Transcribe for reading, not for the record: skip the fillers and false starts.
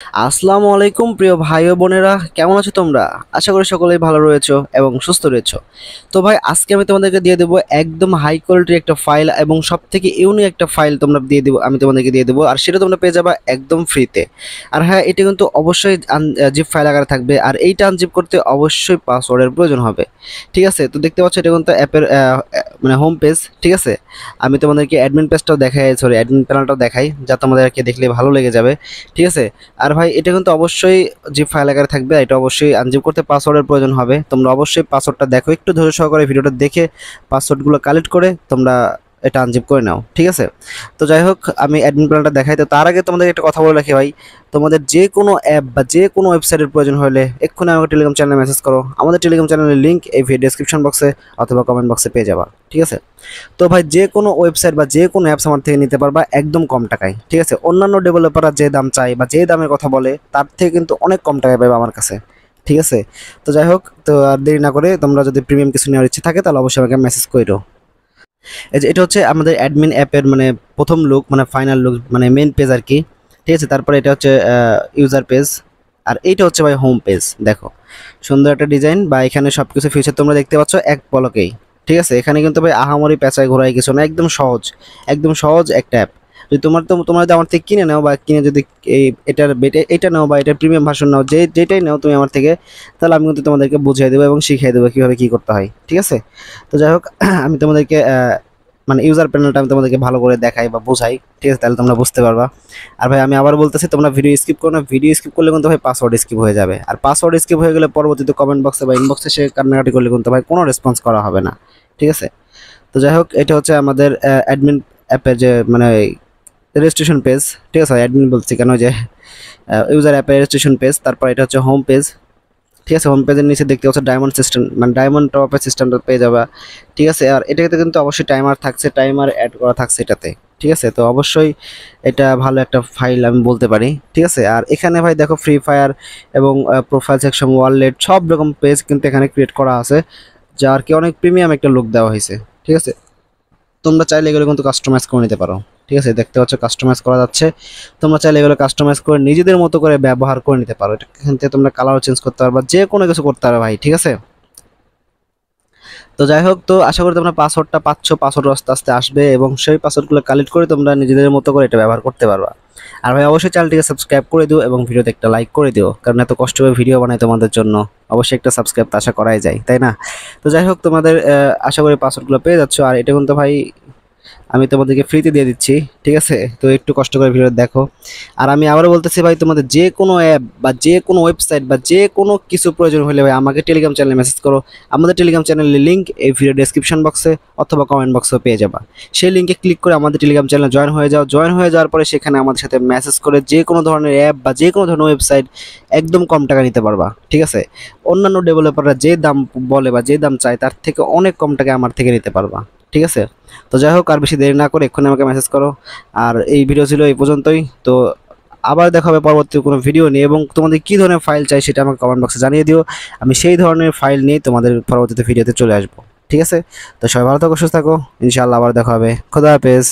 আসসালামু আলাইকুম প্রিয় ভাই ও বোনেরা, কেমন আছো তোমরা? আশা করি সকলেই ভালো রয়েছো এবং সুস্থ রয়েছো। তো ভাই, আজকে আমি তোমাদেরকে দিয়ে দেবো একদম হাই কোয়ালিটির একটা ফাইল এবং সব থেকে ইউনিক একটা ফাইল তোমরা দিয়ে দেবো, আমি তোমাদেরকে দিয়ে দেবো, আর সেটা তোমরা পেয়ে যাবে একদম ফ্রিতে। আর হ্যাঁ, এটা কিন্তু অবশ্যই জিপ ফাইল আকারে থাকবে, আর এইটা আনজিপ করতে অবশ্যই পাসওয়ার্ডের প্রয়োজন হবে। ঠিক আছে, তো দেখতে পাচ্ছ এটা কিন্তু অ্যাপের মানে হোম পেজ। ঠিক আছে, আমি তোমাদেরকে অ্যাডমিন পেজটাও দেখাই, সরি অ্যাডমিন প্যানেলটাও দেখাই, যা তোমাদেরকে দেখলে ভালো লেগে যাবে। ঠিক আছে, আর ভাই এটা কিন্তু অবশ্যই জিপ ফাইল আকারে থাকবে, এটা অবশ্যই আনজিপ করতে পাসওয়ার্ডের প্রয়োজন হবে। তোমরা অবশ্যই পাসওয়ার্ডটা দেখো, একটু ধৈর্য সহকারে ভিডিওটা দেখে পাসওয়ার্ডগুলো কালেক্ট করে তোমরা এটা আনজিপ করে নাও। ঠিক আছে, তো যাই হোক, আমি অ্যাডমিন প্ল্যানটা দেখাই। তো তার আগে তোমাদের একটা কথা বলে রাখি ভাই, তোমাদের যে কোনো অ্যাপ বা যে কোনো ওয়েবসাইটের প্রয়োজন হলে এক্ষুনি আমাকে টেলিগ্রাম চ্যানেলে মেসেজ করো। আমাদের টেলিগ্রাম চ্যানেলের লিঙ্ক এই ভিডিও ডেসক্রিপশন বক্সে অথবা কমেন্ট বক্সে পেয়ে যাবা। ঠিক আছে, তো ভাই যে কোনো ওয়েবসাইট বা যে কোনো অ্যাপস আমার থেকে নিতে পারবা একদম কম টাকায়। ঠিক আছে, অন্যান্য ডেভেলপাররা যে দাম চায় বা যে দামের কথা বলে তার থেকে কিন্তু অনেক কম টাকায় পাবে আমার কাছে। ঠিক আছে, তো যাই হোক, তো আর দেরি না করে তোমরা যদি প্রিমিয়াম কিছু নেওয়ার ইচ্ছে থাকে তাহলে অবশ্যই আমাকে মেসেজ করো। এই যে এটা হচ্ছে আমাদের অ্যাডমিন অ্যাপের মানে প্রথম লুক, মানে ফাইনাল লুক, মানে মেন পেজ আর কি। ঠিক আছে, তারপরে এটা হচ্ছে ইউজার পেজ, আর এইটা হচ্ছে ভাই হোম পেজ। দেখো সুন্দর একটা ডিজাইন, বা এখানে সব কিছু ফিচার তোমরা দেখতে পাচ্ছ এক পলকেই। ঠিক আছে, এখানে কিন্তু ভাই আহামরি পেঁচায় ঘোরায় কিছু না, একদম সহজ, একদম সহজ একটা অ্যাপ। যদি তোমরা যদি আমার থেকে কিনে নাও বা কিনে যদি এই এটা নাও বা এটার প্রিমিয়াম ভার্সন নাও, যেটাই নাও তুমি আমার থেকে, তাহলে আমি কিন্তু তোমাদেরকে বুঝিয়ে দেবো এবং শিখিয়ে দেবো কীভাবে কী করতে হয়। ঠিক আছে, তো যাই হোক, আমি তোমাদেরকে মানে ইউজার প্যানেলটা আমি তোমাদেরকে ভালো করে দেখাই বা বোঝাই। ঠিক আছে, তাহলে তোমরা বুঝতে পারবা। আর ভাই আমি আবার বলতেছি, তোমরা ভিডিও স্কিপ করো না, ভিডিও স্কিপ করলে কিন্তু ভাই পাসওয়ার্ড স্কিপ হয়ে যাবে, আর পাসওয়ার্ড স্কিপ হয়ে গেলে পরবর্তীতে কমেন্ট বক্সে বা ইনবক্সে সে কান্নাকাটি করলে কিন্তু ভাই কোনো রেসপন্স করা হবে না। ঠিক আছে, তো যাই হোক, এটা হচ্ছে আমাদের অ্যাডমিন অ্যাপের যে মানে রেজিস্ট্রেশন পেজ। ঠিক আছে, অ্যাডমিন বলছি কেন, যে ইউজার অ্যাপের রেজিস্ট্রেশন পেজ। তারপর এটা হচ্ছে হোম পেজ। ঠিক আছে, হোম পেজের নিচে দেখতে পাচ্ছ ডায়মন্ড সিস্টেম, মানে ডায়মন্ড টপ আপের সিস্টেমটা পেয়ে যাবা। ঠিক আছে, আর এটাতে কিন্তু অবশ্যই টাইমার থাকছে, টাইমার অ্যাড করা থাকছে এটাতে। ঠিক আছে, তো অবশ্যই এটা ভালো একটা ফাইল আমি বলতে পারি। ঠিক আছে, আর এখানে ভাই দেখো ফ্রি ফায়ার এবং প্রোফাইল সেকশন, ওয়ালেট, সব রকম পেজ কিন্তু এখানে ক্রিয়েট করা আছে, যার কি অনেক প্রিমিয়াম একটা লুক দেওয়া হয়েছে। ঠিক আছে, তোমরা চাইলে এগুলো কিন্তু কাস্টমাইজ করে নিতে পারো। ঠিক আছে, দেখতে পাচ্ছ কাস্টমাইজ করা যাচ্ছে, তোমরা চাইলে এগুলো কাস্টমাইজ করে নিজেদের মতো করে ব্যবহার করে নিতে পারো। এখান থেকে তোমরা কালারও চেঞ্জ করতে পারবা, যে কোনো কিছু করতে পারো ভাই। ঠিক আছে, তো যাই হোক, তো আশা করি তোমরা পাসওয়ার্ডটা পাচ্ছ, পাসওয়ার্ড আস্তে আস্তে আসবে এবং সেই পাসওয়ার্ডগুলো কালেক্ট করে তোমরা নিজেদের মতো করে এটা ব্যবহার করতে পারবা। আর ভাই অবশ্যই চ্যানেলটিকে সাবস্ক্রাইব করে দিও এবং ভিডিওতে একটা লাইক করে দিও, কারণ এত কষ্ট করে ভিডিও বানাই তোমাদের জন্য, অবশ্যই একটা সাবস্ক্রাইব তো আশা করাই যায়, তাই না? তো যাই হোক, তোমাদের আশা করি পাসওয়ার্ডগুলো পেয়ে যাচ্ছ, আর এটা কিন্তু ভাই আমি তোমাদেরকে ফ্রিতে দিয়ে দিচ্ছি। ঠিক আছে, তো একটু কষ্ট করে ভিডিও দেখো। আর আমি আবারও বলতেছি ভাই, তোমাদের যে কোনো অ্যাপ বা যে কোনো ওয়েবসাইট বা যে কোনো কিছু প্রয়োজন হলে ভাই আমাকে টেলিগ্রাম চ্যানেলে মেসেজ করো। আমাদের টেলিগ্রাম চ্যানেলের লিঙ্ক এই ভিডিও ডেসক্রিপশন বক্সে অথবা কমেন্ট বক্সেও পেয়ে যাবা। সেই লিঙ্কে ক্লিক করে আমাদের টেলিগ্রাম চ্যানেলে জয়েন হয়ে যাও। জয়েন হয়ে যাওয়ার পরে সেখানে আমাদের সাথে মেসেজ করে যে কোনো ধরনের অ্যাপ বা যে কোনো ধরনের ওয়েবসাইট একদম কম টাকা নিতে পারবা। ঠিক আছে, অন্যান্য ডেভেলপাররা যে দাম বলে বা যে দাম চায় তার থেকে অনেক কম টাকায় আমার থেকে নিতে পারবা। ঠিক আছে, তো যাই হোক, আর বেশি দেরি না করে এক্ষুনি আমাকে মেসেজ করো। আর এই ভিডিও ছিল এই পর্যন্তই। তো আবার দেখা হবে পরবর্তী কোনো ভিডিও নিয়ে, এবং তোমাদের কী ধরনের ফাইল চাই সেটা আমাকে কমেন্ট বক্সে জানিয়ে দিও। আমি সেই ধরনের ফাইল নিয়ে তোমাদের পরবর্তীতে ভিডিওতে চলে আসবো। ঠিক আছে, তো সবাই ভালো থাকো, সুস্থ থাকো, ইনশাআল্লাহ আবার দেখা হবে। খোদা হাফেজ।